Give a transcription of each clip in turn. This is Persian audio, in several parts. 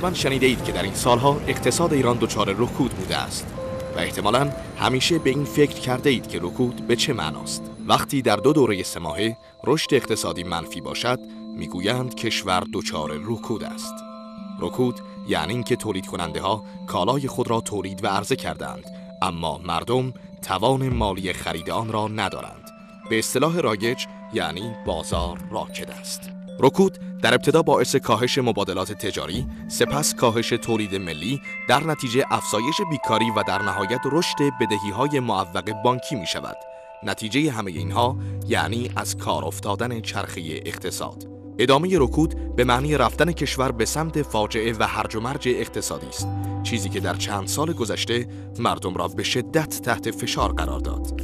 حتما شنیده اید که در این سالها اقتصاد ایران دچار رکود بوده است و احتمالاً همیشه به این فکر کرده اید که رکود به چه معناست. وقتی در 2 دوره 3 ماهه رشد اقتصادی منفی باشد، میگویند کشور دچار رکود است. رکود یعنی اینکه تولید کننده ها کالای خود را تولید و عرضه کردند، اما مردم توان مالی خرید آن را ندارند. به اصطلاح رایج یعنی بازار راکد است. رکود در ابتدا باعث کاهش مبادلات تجاری، سپس کاهش تولید ملی، در نتیجه افزایش بیکاری و در نهایت رشد بدهی‌های معوق بانکی می شود. نتیجه همه اینها یعنی از کار افتادن چرخه اقتصاد. ادامه رکود به معنی رفتن کشور به سمت فاجعه و هرج و مرج اقتصادی است، چیزی که در چند سال گذشته مردم را به شدت تحت فشار قرار داد.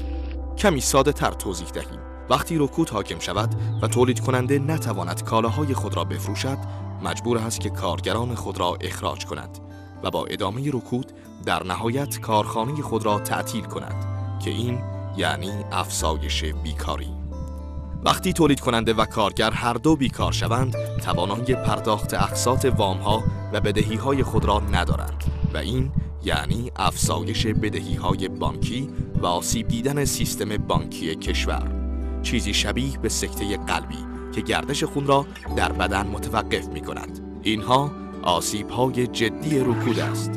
کمی ساده تر توضیح دهیم. وقتی رکود حاکم شود و تولید کننده نتواند کالاهای خود را بفروشد، مجبور است که کارگران خود را اخراج کند و با ادامه رکود در نهایت کارخانه خود را تعطیل کند که این یعنی افزایش بیکاری. وقتی تولید کننده و کارگر هر دو بیکار شوند، توانایی پرداخت اقساط وام‌ها و بدهی‌های خود را ندارند و این یعنی افزایش بدهی‌های بانکی و آسیب دیدن سیستم بانکی کشور. چیزی شبیه به سکته قلبی که گردش خون را در بدن متوقف می‌کند. اینها آسیب‌های جدی رکود است.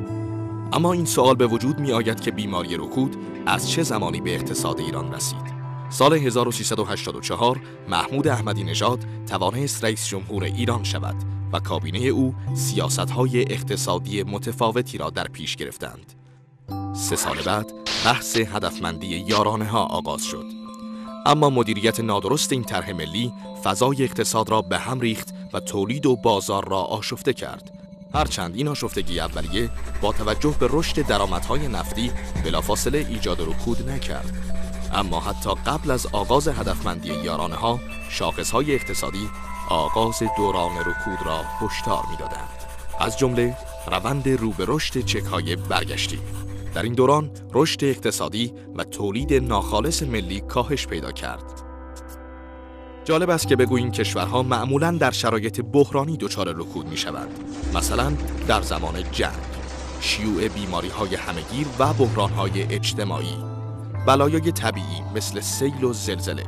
اما این سوال به وجود می‌آید که بیماری رکود از چه زمانی به اقتصاد ایران رسید؟ سال 1384 محمود احمدی نژاد توانست رئیس جمهور ایران شود و کابینه او سیاست‌های اقتصادی متفاوتی را در پیش گرفتند. 3 سال بعد بحث هدفمندی یارانه‌ها آغاز شد. اما مدیریت نادرست این طرح ملی فضای اقتصاد را به هم ریخت و تولید و بازار را آشفته کرد. هرچند این آشفتگی اولیه با توجه به رشد درآمدهای نفتی بلافاصله ایجاد رکود نکرد، اما حتی قبل از آغاز هدفمندی یارانه‌ها، شاخصهای اقتصادی آغاز دوران رکود را هشدار می‌دادند. از جمله روند رو به رشد چک‌های برگشتی. در این دوران رشد اقتصادی و تولید ناخالص ملی کاهش پیدا کرد. جالب است که بگوییم کشورها معمولاً در شرایط بحرانی دچار رکود می‌شوند. مثلا در زمان جنگ، شیوع بیماری‌های همه‌گیر و بحران‌های اجتماعی، بلایای طبیعی مثل سیل و زلزله.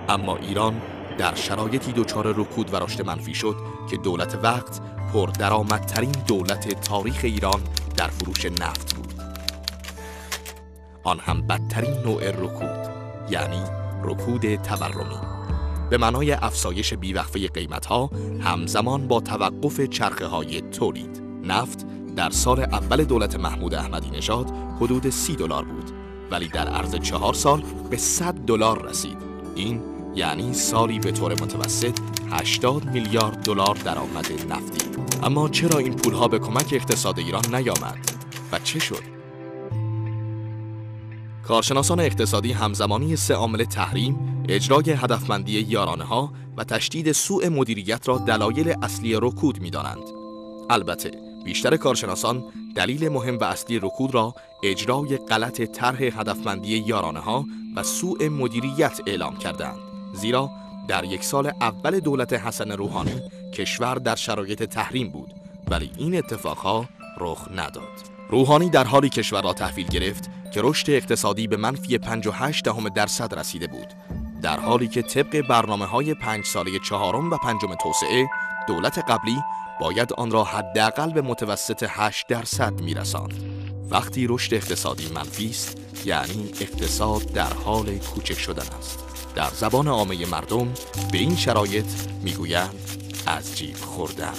اما ایران در شرایطی دچار رکود و رشد منفی شد که دولت وقت پردرآمدترین دولت تاریخ ایران در فروش نفت بود. آن هم بدترین نوع رکود، یعنی رکود تورمی، به معنای افزایش بیوقفه قیمت‌ها همزمان با توقف چرخه‌های تولید. نفت در سال اول دولت محمود احمدی نژاد حدود $30 بود، ولی در عرض 4 سال به $100 رسید. این یعنی سالی به طور متوسط $80 میلیارد درآمد نفتی. اما چرا این پولها به کمک اقتصاد ایران نیامد و چه شد؟ کارشناسان اقتصادی همزمانی 3 عامل تحریم، اجرای هدفمندی یارانه‌ها و تشدید سوء مدیریت را دلایل اصلی رکود می‌دانند. البته بیشتر کارشناسان دلیل مهم و اصلی رکود را اجرای غلط طرح هدفمندی یارانه‌ها و سوء مدیریت اعلام کردند، زیرا در 1 سال اول دولت حسن روحانی کشور در شرایط تحریم بود، ولی این اتفاقها رخ نداد. روحانی در حالی کشور را تحویل گرفت که رشد اقتصادی به منفی 5.8% رسیده بود، در حالی که طبق برنامه‌های 5 ساله 4 و 5 توسعه دولت قبلی باید آن را حداقل به متوسط 8% میرساند. وقتی رشد اقتصادی منفی است، یعنی اقتصاد در حال کوچک شدن است. در زبان عامه مردم به این شرایط میگویند از جیب خوردن.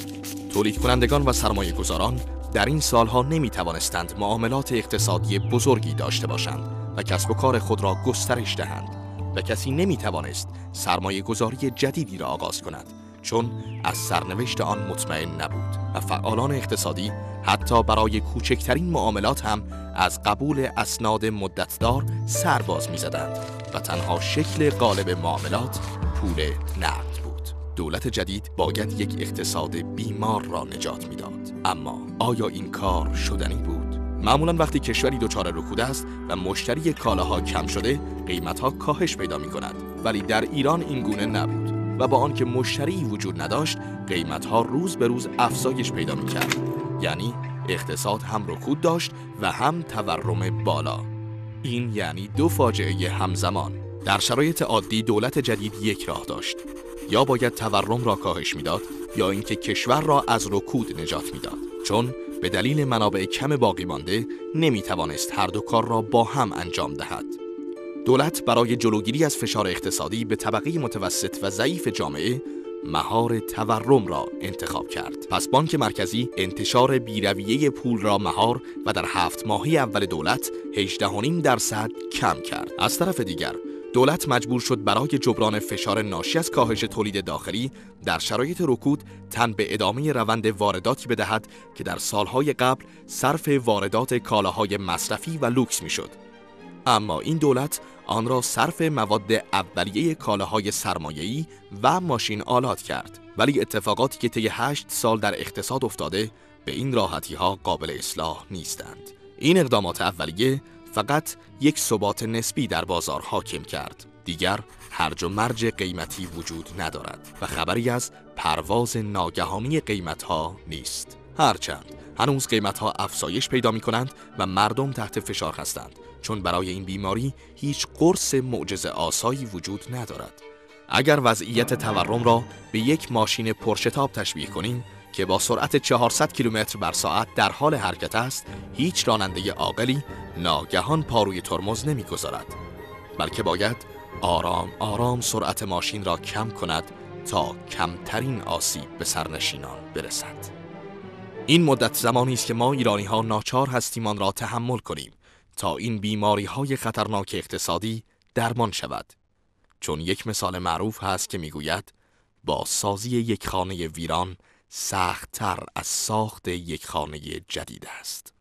تولید کنندگان و سرمایه گذاران در این سالها نمی توانستند معاملات اقتصادی بزرگی داشته باشند و کسب و کار خود را گسترش دهند و کسی نمی توانست سرمایه گذاری جدیدی را آغاز کند، چون از سرنوشت آن مطمئن نبود و فعالان اقتصادی حتی برای کوچکترین معاملات هم از قبول اسناد مدتدار سر باز می زدند و تنها شکل غالب معاملات پول نقد بود. دولت جدید باید یک اقتصاد بیمار را نجات میداد. اما آیا این کار شدنی بود؟ معمولا وقتی کشوری دچار رکود است و مشتری کالاها کم شده، قیمتها کاهش پیدا می کند. ولی در ایران این گونه نبود. و با آنکه مشتری وجود نداشت قیمت‌ها روز به روز افزایش پیدا می‌کرد. یعنی اقتصاد هم رکود داشت و هم تورم بالا. این یعنی دو فاجعه همزمان. در شرایط عادی دولت جدید یک راه داشت: یا باید تورم را کاهش میداد یا اینکه کشور را از رکود نجات میداد، چون به دلیل منابع کم باقی مانده نمیتوانست هر دو کار را با هم انجام دهد. دولت برای جلوگیری از فشار اقتصادی به طبقه متوسط و ضعیف جامعه مهار تورم را انتخاب کرد. پس بانک مرکزی انتشار بی‌رویه پول را مهار و در 7 ماهه اول دولت 18.5% کم کرد. از طرف دیگر دولت مجبور شد برای جبران فشار ناشی از کاهش تولید داخلی در شرایط رکود تن به ادامه روند وارداتی بدهد که در سالهای قبل صرف واردات کالاهای مصرفی و لوکس میشد. اما این دولت آن را صرف مواد اولیه کالاهای سرمایه‌ای و ماشین آلات کرد. ولی اتفاقاتی که طی 8 سال در اقتصاد افتاده به این راحتی‌ها قابل اصلاح نیستند. این اقدامات اولیه فقط یک ثبات نسبی در بازار حاکم کرد. دیگر هرج و مرج قیمتی وجود ندارد و خبری از پرواز ناگهانی قیمت‌ها نیست. هرچند هنوز قیمت‌ها افزایش پیدا می‌کنند و مردم تحت فشار هستند، چون برای این بیماری هیچ قرص معجزه آسایی وجود ندارد. اگر وضعیت تورم را به یک ماشین پرشتاب تشبیه کنیم که با سرعت 400 کیلومتر بر ساعت در حال حرکت است، هیچ راننده عاقلی ناگهان پا روی ترمز نمی‌گذارد، بلکه باید آرام آرام سرعت ماشین را کم کند تا کمترین آسیب به سرنشینان برسد. این مدت زمانی است که ما ایرانی‌ها ناچار هستیم آن را تحمل کنیم تا این بیماری‌های خطرناک اقتصادی درمان شود. چون یک مثال معروف هست که میگوید بازسازی یک خانه ویران سخت‌تر از ساخت یک خانه جدید است.